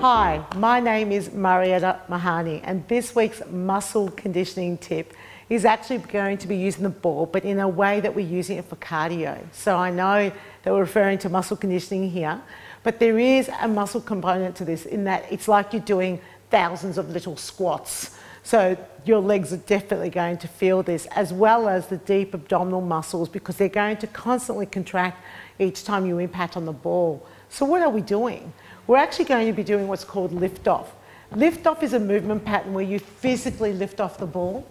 Hi, my name is Marietta Mahani, and this week's muscle conditioning tip is actually going to be using the ball, but in a way that we're using it for cardio. So I know that we're referring to muscle conditioning here, but there is a muscle component to this in that it's like you're doing thousands of little squats. So your legs are definitely going to feel this, as well as the deep abdominal muscles, because they're going to constantly contract each time you impact on the ball. So what are we doing? We're actually going to be doing what's called lift-off. Lift-off is a movement pattern where you physically lift off the ball.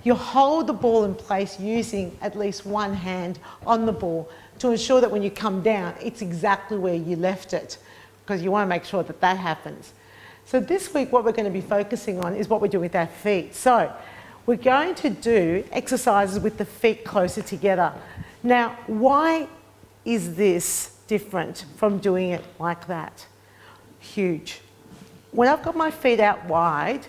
You hold the ball in place using at least one hand on the ball to ensure that when you come down, it's exactly where you left it, because you want to make sure that that happens. So this week, what we're going to be focusing on is what we're doing with our feet. So we're going to do exercises with the feet closer together. Now, why is this different from doing it like that? Huge. When I've got my feet out wide,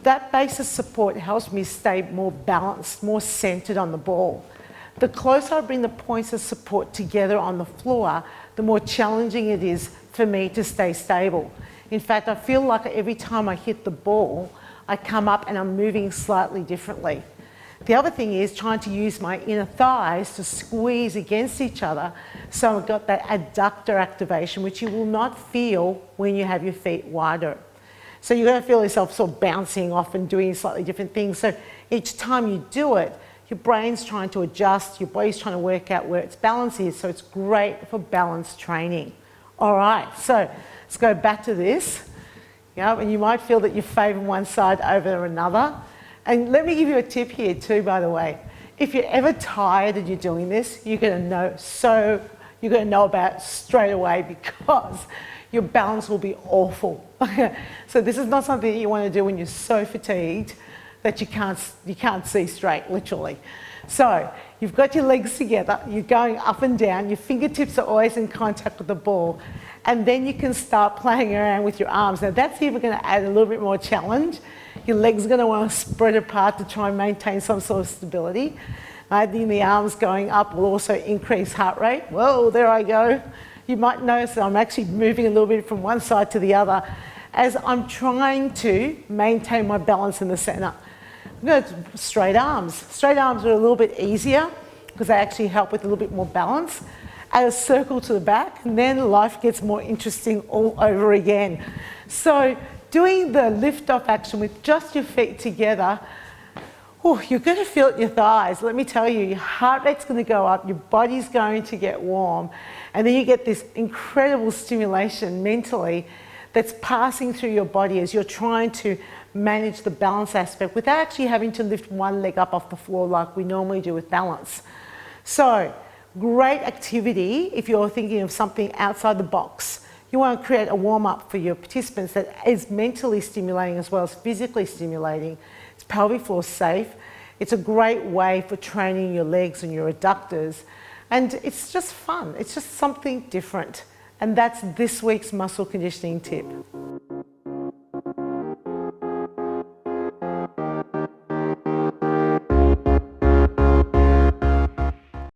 that base of support helps me stay more balanced, more centered on the ball. The closer I bring the points of support together on the floor, the more challenging it is for me to stay stable. In fact, I feel like every time I hit the ball, I come up and I'm moving slightly differently. The other thing is trying to use my inner thighs to squeeze against each other, so I've got that adductor activation, which you will not feel when you have your feet wider. So you're going to feel yourself sort of bouncing off and doing slightly different things. So each time you do it, your brain's trying to adjust, your body's trying to work out where its balance is, so it's great for balance training. All right, so let's go back to this. Yeah, and you might feel that you're favouring one side over another. And let me give you a tip here too, by the way. If you're ever tired and you're doing this, you're going to know about it straight away, because your balance will be awful. So this is not something that you want to do when you're so fatigued that you can't see straight, literally. So you've got your legs together, you're going up and down, your fingertips are always in contact with the ball, and then you can start playing around with your arms. Now that's even going to add a little bit more challenge. Your legs are going to want to spread apart to try and maintain some sort of stability. I think the arms going up will also increase heart rate. Whoa, there I go. You might notice that I'm actually moving a little bit from one side to the other as I'm trying to maintain my balance in the center. I'm going to straight arms. Straight arms are a little bit easier because they actually help with a little bit more balance. Add a circle to the back, and then life gets more interesting all over again. So doing the lift-off action with just your feet together, you're going to feel it in your thighs. Let me tell you, your heart rate's going to go up, your body's going to get warm, and then you get this incredible stimulation mentally that's passing through your body as you're trying to manage the balance aspect without actually having to lift one leg up off the floor like we normally do with balance. So, great activity if you're thinking of something outside the box. You want to create a warm-up for your participants that is mentally stimulating as well as physically stimulating. It's pelvic floor safe. It's a great way for training your legs and your adductors. And it's just fun. It's just something different. And that's this week's muscle conditioning tip.